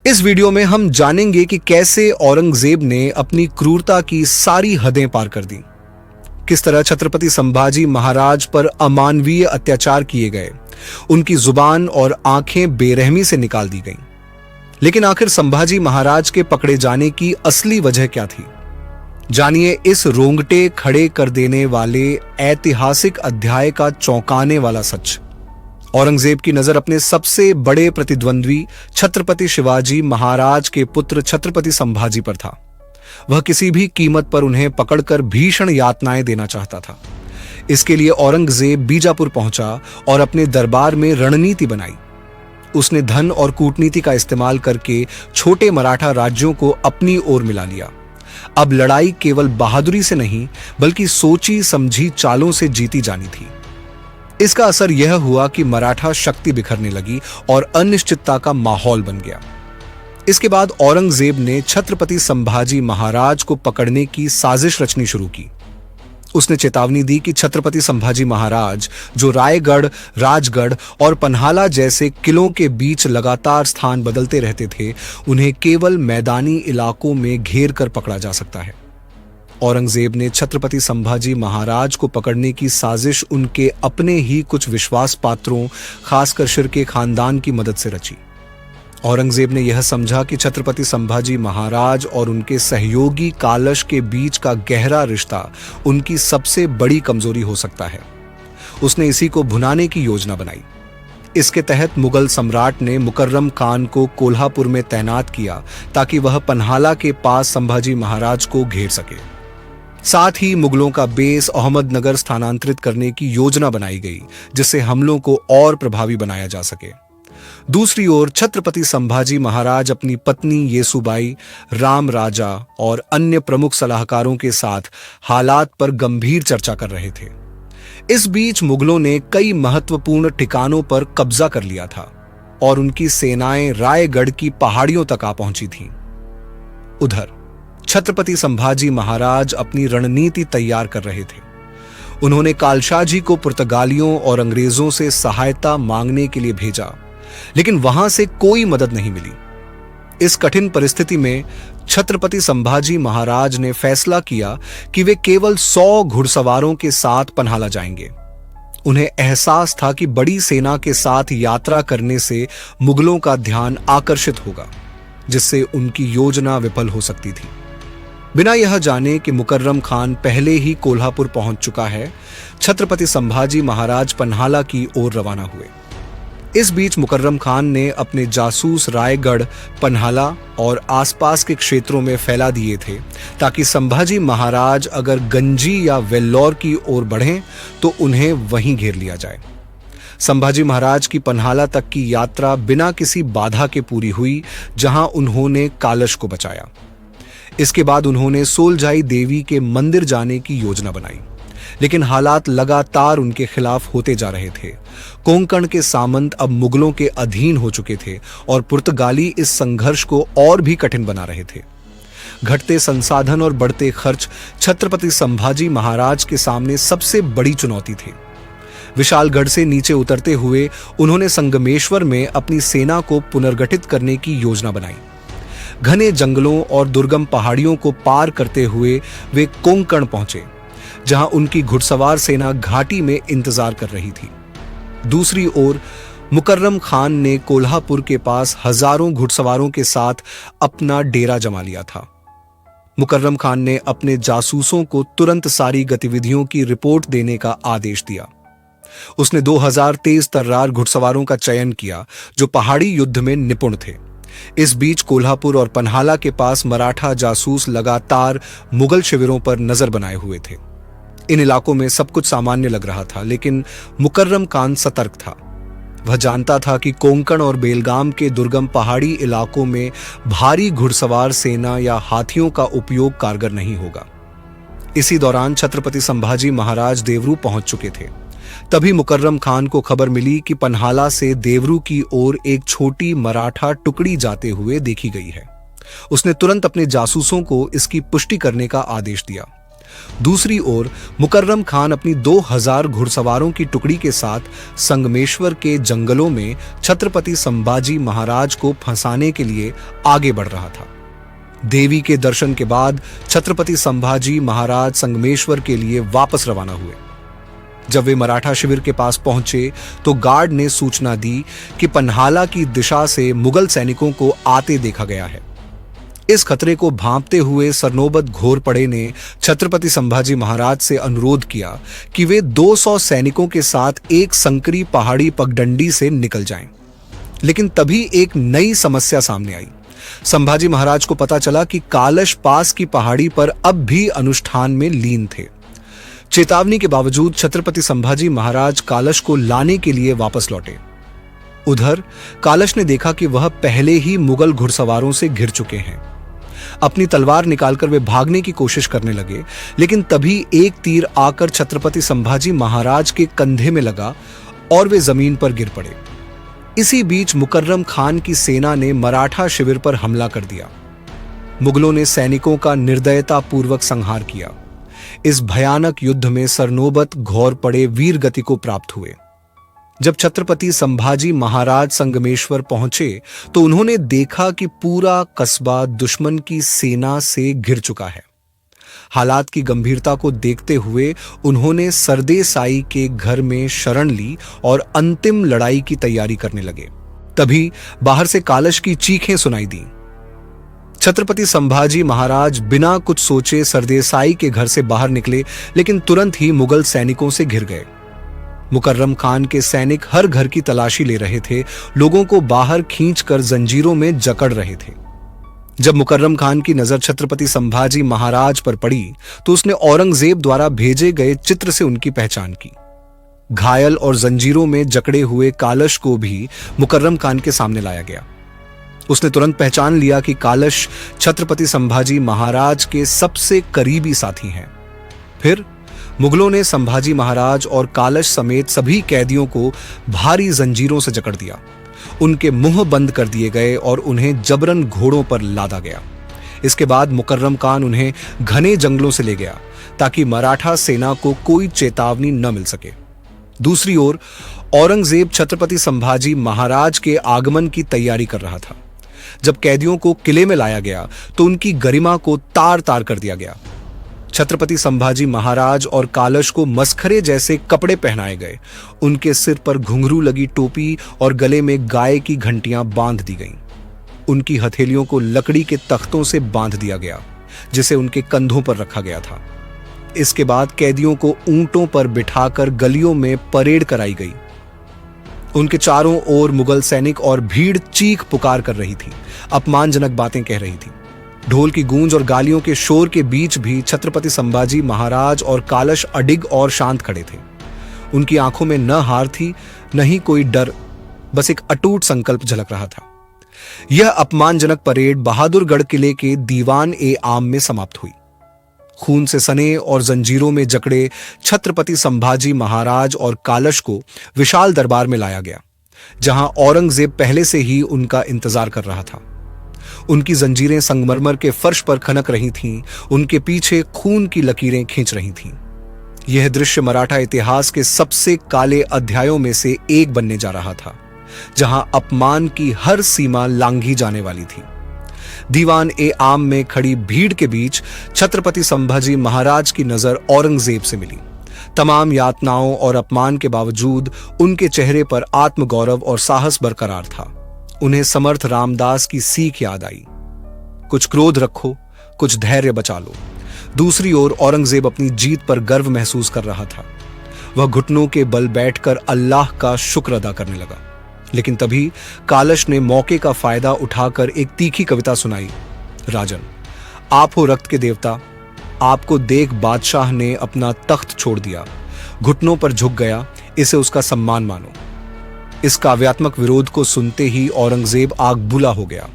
इस वीडियो में हम जानेंगे कि कैसे औरंगजेब ने अपनी क्रूरता की सारी हदें पार कर दी, किस तरह छत्रपति संभाजी महाराज पर अमानवीय अत्याचार किए गए, उनकी जुबान और आंखें बेरहमी से निकाल दी गईं। लेकिन आखिर संभाजी महाराज के पकड़े जाने की असली वजह क्या थी? जानिए इस रोंगटे खड़े कर देने वाले ऐतिहासिक अध्याय का चौंकाने वाला सच। औरंगजेब की नजर अपने सबसे बड़े प्रतिद्वंद्वी छत्रपति शिवाजी महाराज के पुत्र छत्रपति संभाजी पर था। वह किसी भी कीमत पर उन्हें पकड़कर भीषण यातनाएं देना चाहता था। इसके लिए औरंगजेब बीजापुर पहुंचा और अपने दरबार में रणनीति बनाई। उसने धन और कूटनीति का इस्तेमाल करके छोटे मराठा राज्यों को अपनी ओर मिला लिया। अब लड़ाई केवल बहादुरी से नहीं बल्कि सोची समझी चालों से जीती जानी थी। इसका असर यह हुआ कि मराठा शक्ति बिखरने लगी और अनिश्चितता का माहौल बन गया। इसके बाद औरंगजेब ने छत्रपति संभाजी महाराज को पकड़ने की साजिश रचनी शुरू की। उसने चेतावनी दी कि छत्रपति संभाजी महाराज, जो रायगढ़, राजगढ़ और पन्हाला जैसे किलों के बीच लगातार स्थान बदलते रहते थे, उन्हें केवल मैदानी इलाकों में घेर कर पकड़ा जा सकता है। औरंगजेब ने छत्रपति संभाजी महाराज को पकड़ने की साजिश उनके अपने ही कुछ विश्वास पात्रों, खासकर शिर्के खानदान की मदद से रची। औरंगजेब ने यह समझा कि छत्रपति संभाजी महाराज और उनके सहयोगी कालश के बीच का गहरा रिश्ता उनकी सबसे बड़ी कमजोरी हो सकता है। उसने इसी को भुनाने की योजना बनाई। इसके तहत मुगल सम्राट ने मुकर्रम खान को कोल्हापुर में तैनात किया ताकि वह पन्हाला के पास संभाजी महाराज को घेर सके। साथ ही मुगलों का बेस अहमदनगर स्थानांतरित करने की योजना बनाई गई, जिससे हमलों को और प्रभावी बनाया जा सके। दूसरी ओर छत्रपति संभाजी महाराज अपनी पत्नी येसुबाई, राम राजा और अन्य प्रमुख सलाहकारों के साथ हालात पर गंभीर चर्चा कर रहे थे। इस बीच मुगलों ने कई महत्वपूर्ण ठिकानों पर कब्जा कर लिया था और उनकी सेनाएं रायगढ़ की पहाड़ियों तक आ पहुंची थीं। उधर छत्रपति संभाजी महाराज अपनी रणनीति तैयार कर रहे थे। उन्होंने कालशाजी को पुर्तगालियों और अंग्रेजों से सहायता मांगने के लिए भेजा, लेकिन वहां से कोई मदद नहीं मिली। इस कठिन परिस्थिति में छत्रपति संभाजी महाराज ने फैसला किया कि वे केवल 100 घुड़सवारों के साथ पन्हाला जाएंगे। उन्हें एहसास था कि बड़ी सेना के साथ यात्रा करने से मुगलों का ध्यान आकर्षित होगा, जिससे उनकी योजना विफल हो सकती थी। बिना यह जाने कि मुकर्रम खान पहले ही कोल्हापुर पहुंच चुका है, छत्रपति संभाजी महाराज पन्हाला की ओर रवाना हुए। इस बीच मुकर्रम खान ने अपने जासूस रायगढ़, पन्हाला और आसपास के क्षेत्रों में फैला दिए थे ताकि संभाजी महाराज अगर गंजी या वेल्लौर की ओर बढ़ें तो उन्हें वहीं घेर लिया जाए। संभाजी महाराज की पन्हाला तक की यात्रा बिना किसी बाधा के पूरी हुई, जहां उन्होंने कालश को बचाया। इसके बाद उन्होंने सोलजाई देवी के मंदिर जाने की योजना बनाई, लेकिन हालात लगातार उनके खिलाफ होते जा रहे थे। कोंकण के सामंत अब मुगलों के अधीन हो चुके थे और पुर्तगाली इस संघर्ष को और भी कठिन बना रहे थे। घटते संसाधन और बढ़ते खर्च छत्रपति संभाजी महाराज के सामने सबसे बड़ी चुनौती थे। विशालगढ़ से नीचे उतरते हुए उन्होंने संगमेश्वर में अपनी सेना को पुनर्गठित करने की योजना बनाई। घने जंगलों और दुर्गम पहाड़ियों को पार करते हुए वे कोंकण पहुंचे, जहां उनकी घुड़सवार सेना घाटी में इंतजार कर रही थी। दूसरी ओर मुकर्रम खान ने कोल्हापुर के पास हजारों घुड़सवारों के साथ अपना डेरा जमा लिया था। मुकर्रम खान ने अपने जासूसों को तुरंत सारी गतिविधियों की रिपोर्ट देने का आदेश दिया। उसने 2000 तेज तर्रार घुड़सवारों का चयन किया जो पहाड़ी युद्ध में निपुण थे। इस बीच कोल्हापुर और पन्हाला के पास मराठा जासूस लगातार मुगल शिविरों पर नजर बनाए हुए थे। इन इलाकों में सब कुछ सामान्य लग रहा था, लेकिन मुकर्रम खान सतर्क था। वह जानता था कि कोंकण और बेलगाम के दुर्गम पहाड़ी इलाकों में भारी घुड़सवार सेना या हाथियों का उपयोग कारगर नहीं होगा। इसी दौरान छत्रपति संभाजी महाराज देवरू पहुंच चुके थे। तभी मुकर्रम खान को खबर मिली कि पन्हाला से देवरू की ओर एक छोटी मराठा टुकड़ी जाते हुए देखी गई है। उसने तुरंत अपने जासूसों को इसकी पुष्टि करने का आदेश दिया। दूसरी ओर मुकर्रम खान अपनी 2000 घुड़सवारों की टुकड़ी के साथ संगमेश्वर के जंगलों में छत्रपति संभाजी महाराज को फंसाने के लिए आगे बढ़ रहा था। देवी के दर्शन के बाद छत्रपति संभाजी महाराज संगमेश्वर के लिए वापस रवाना हुए। जब वे मराठा शिविर के पास पहुंचे तो गार्ड ने सूचना दी कि पन्हाला की दिशा से मुगल सैनिकों को आते देखा गया है। इस खतरे को भांपते हुए सरनोबत घोरपड़े ने छत्रपति संभाजी महाराज से अनुरोध किया कि वे 200 सैनिकों के साथ एक संकरी पहाड़ी पगडंडी से निकल जाएं। लेकिन तभी एक नई समस्या सामने आई। संभाजी महाराज को पता चला कि कालश पास की पहाड़ी पर अब भी अनुष्ठान में लीन थे। चेतावनी के बावजूद छत्रपति संभाजी महाराज कालश को लाने के लिए वापस लौटे। उधर कालश ने देखा कि वह पहले ही मुगल घुड़सवारों से घिर चुके हैं। अपनी तलवार निकालकर वे भागने की कोशिश करने लगे, लेकिन तभी एक तीर आकर छत्रपति संभाजी महाराज के कंधे में लगा और वे जमीन पर गिर पड़े। इसी बीच मुकर्रम खान की सेना ने मराठा शिविर पर हमला कर दिया। मुगलों ने सैनिकों का निर्दयतापूर्वक संहार किया। इस भयानक युद्ध में सरनोबत घोरपड़े वीर गति को प्राप्त हुए। जब छत्रपति संभाजी महाराज संगमेश्वर पहुंचे तो उन्होंने देखा कि पूरा कस्बा दुश्मन की सेना से घिर चुका है। हालात की गंभीरता को देखते हुए उन्होंने सरदेसाई के घर में शरण ली और अंतिम लड़ाई की तैयारी करने लगे। तभी बाहर से कालश की चीखें सुनाई दी। छत्रपति संभाजी महाराज बिना कुछ सोचे सरदेसाई के घर से बाहर निकले, लेकिन तुरंत ही मुगल सैनिकों से घिर गए। मुकर्रम खान के सैनिक हर घर की तलाशी ले रहे थे, लोगों को बाहर खींचकर जंजीरों में जकड़ रहे थे। जब मुकर्रम खान की नजर छत्रपति संभाजी महाराज पर पड़ी तो उसने औरंगजेब द्वारा भेजे गए चित्र से उनकी पहचान की। घायल और जंजीरों में जकड़े हुए कालश को भी मुकर्रम खान के सामने लाया गया। उसने तुरंत पहचान लिया कि कालश छत्रपति संभाजी महाराज के सबसे करीबी साथी हैं। फिर मुगलों ने संभाजी महाराज और कालश समेत सभी कैदियों को भारी जंजीरों से जकड़ दिया। उनके मुंह बंद कर दिए गए और उन्हें जबरन घोड़ों पर लादा गया। इसके बाद मुकर्रम खान उन्हें घने जंगलों से ले गया ताकि मराठा सेना को कोई चेतावनी न मिल सके। दूसरी ओर औरंगजेब छत्रपति संभाजी महाराज के आगमन की तैयारी कर रहा था। जब कैदियों को किले में लाया गया तो उनकी गरिमा को तार तार कर दिया गया। छत्रपति संभाजी महाराज और कालश को मस्खरे जैसे कपड़े पहनाए गए। उनके सिर पर घुंघरू लगी टोपी और गले में गाय की घंटियां बांध दी गईं। उनकी हथेलियों को लकड़ी के तख्तों से बांध दिया गया, जिसे उनके कंधों पर रखा गया था। इसके बाद कैदियों को ऊंटों पर बिठाकर गलियों में परेड कराई गई। उनके चारों ओर मुगल सैनिक और भीड़ चीख पुकार कर रही थी, अपमानजनक बातें कह रही थी। ढोल की गूंज और गालियों के शोर के बीच भी छत्रपति संभाजी महाराज और कालश अडिग और शांत खड़े थे। उनकी आंखों में न हार थी, न ही कोई डर, बस एक अटूट संकल्प झलक रहा था। यह अपमानजनक परेड बहादुरगढ़ किले के दीवान ए आम में समाप्त हुई। खून से सने और जंजीरों में जकड़े छत्रपति संभाजी महाराज और कालश को विशाल दरबार में लाया गया, जहां औरंगजेब पहले से ही उनका इंतजार कर रहा था। उनकी जंजीरें संगमरमर के फर्श पर खनक रही थीं, उनके पीछे खून की लकीरें खींच रही थीं। यह दृश्य मराठा इतिहास के सबसे काले अध्यायों में से एक बनने जा रहा था, जहां अपमान की हर सीमा लांघी जाने वाली थी। दीवान ए आम में खड़ी भीड़ के बीच छत्रपति संभाजी महाराज की नजर औरंगजेब से मिली। तमाम यातनाओं और अपमान के बावजूद उनके चेहरे पर आत्मगौरव और साहस बरकरार था। उन्हें समर्थ रामदास की सीख याद आई, कुछ क्रोध रखो, कुछ धैर्य बचा लो। दूसरी ओर औरंगजेब अपनी जीत पर गर्व महसूस कर रहा था। वह घुटनों के बल बैठकर अल्लाह का शुक्र अदा करने लगा। लेकिन तभी कालश ने मौके का फायदा उठाकर एक तीखी कविता सुनाई। राजन, आप हो रक्त के देवता, आपको देख बादशाह ने अपना तख्त छोड़ दिया, घुटनों पर झुक गया, इसे उसका सम्मान मानो। इस काव्यात्मक विरोध को सुनते ही औरंगजेब आग बुला हो गया।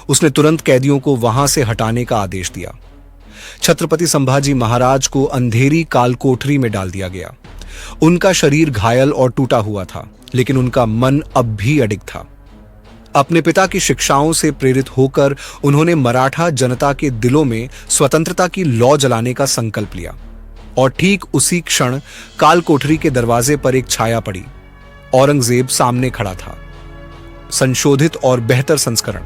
उसने तुरंत कैदियों को वहां से हटाने का आदेश दिया। छत्रपति संभाजी महाराज को अंधेरी कालकोठरी में डाल दिया गया। उनका शरीर घायल और टूटा हुआ था, लेकिन उनका मन अब भी अडिग था। अपने पिता की शिक्षाओं से प्रेरित होकर उन्होंने मराठा जनता के दिलों में स्वतंत्रता की लौ जलाने का संकल्प लिया। और ठीक उसी क्षण काल कोठरी के दरवाजे पर एक छाया पड़ी। औरंगजेब सामने खड़ा था। संशोधित और बेहतर संस्करण।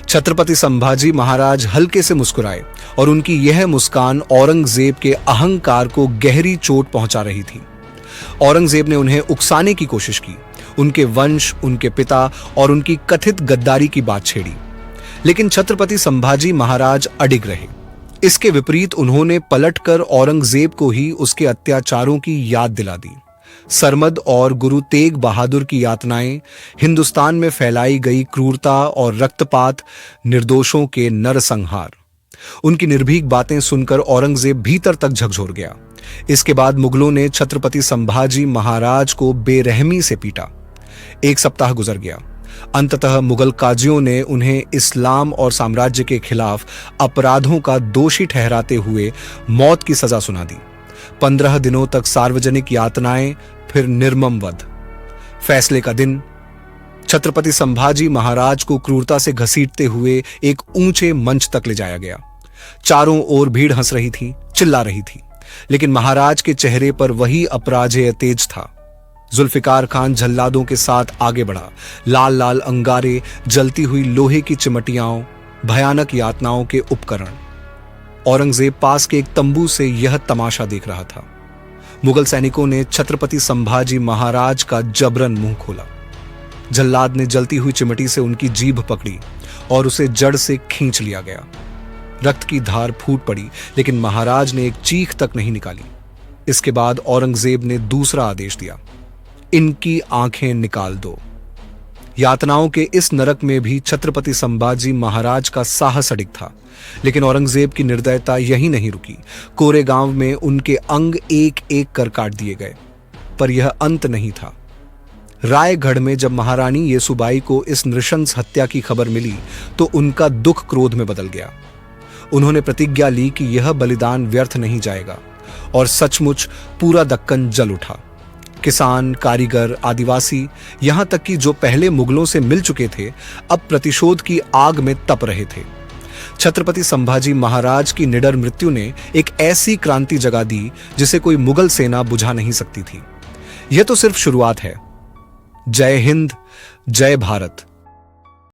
छत्रपति संभाजी महाराज हल्के से मुस्कुराए और उनकी यह मुस्कान औरंगजेब के अहंकार को गहरी चोट पहुंचा रही थी। औरंगजेब ने उन्हें उकसाने की कोशिश की, उनके वंश, उनके पिता और उनकी कथित गद्दारी की बात छेड़ी, लेकिन छत्रपति संभाजी महाराज अडिग रहे। इसके विपरीत उन्होंने पलटकर औरंगजेब को ही उसके अत्याचारों की याद दिला दी। सरमद और गुरु तेग बहादुर की यातनाएं, हिंदुस्तान में फैलाई गई क्रूरता और रक्तपात, निर्दोषों के नरसंहार। उनकी निर्भीक बातें सुनकर औरंगजेब भीतर तक झकझोर गया। इसके बाद मुगलों ने छत्रपति संभाजी महाराज को बेरहमी से पीटा। 1 सप्ताह गुजर गया। अंततः मुगल काजियों ने उन्हें इस्लाम और साम्राज्य के खिलाफ अपराधों का दोषी ठहराते हुए मौत की सजा सुना दी। 15 दिनों तक सार्वजनिक यातनाएं, फिर निर्मम वध। फैसले का दिन। छत्रपति संभाजी महाराज को क्रूरता से घसीटते हुए एक ऊंचे मंच तक ले जाया गया। चारों ओर भीड़ हंस रही थी, चिल्ला रही थी, लेकिन महाराज के चेहरे पर वही अपराजेय तेज था। जुल्फिकार खान जल्लादों के साथ आगे बढ़ा। लाल लाल अंगारे, जलती हुई लोहे की चिमटियाओं, भयानक यातनाओं के उपकरण। औरंगजेब पास के एक तंबू से यह तमाशा देख रहा था। मुगल सैनिकों ने छत्रपति संभाजी महाराज का जबरन मुंह खोला। जल्लाद ने जलती हुई चिमटी से उनकी जीभ पकड़ी और उसे जड़ से खींच लिया गया। रक्त की धार फूट पड़ी, लेकिन महाराज ने एक चीख तक नहीं निकाली। इसके बाद औरंगजेब ने दूसरा आदेश दिया, इनकी आंखें निकाल दो। यातनाओं के इस नरक में भी छत्रपति संभाजी महाराज का साहस अडिग था, लेकिन औरंगजेब की निर्दयता यही नहीं रुकी। कोरेगांव में उनके अंग एक एक कर काट दिए गए। पर यह अंत नहीं था। रायगढ़ में जब महारानी येसुबाई को इस नृशंस हत्या की खबर मिली तो उनका दुख क्रोध में बदल गया। उन्होंने प्रतिज्ञा ली कि यह बलिदान व्यर्थ नहीं जाएगा, और सचमुच पूरा दक्कन जल उठा। किसान, कारीगर, आदिवासी, यहां तक कि जो पहले मुगलों से मिल चुके थे, अब प्रतिशोध की आग में तप रहे थे। छत्रपति संभाजी महाराज की निडर मृत्यु ने एक ऐसी क्रांति जगा दी जिसे कोई मुगल सेना बुझा नहीं सकती थी। यह तो सिर्फ शुरुआत है। जय हिंद, जय भारत।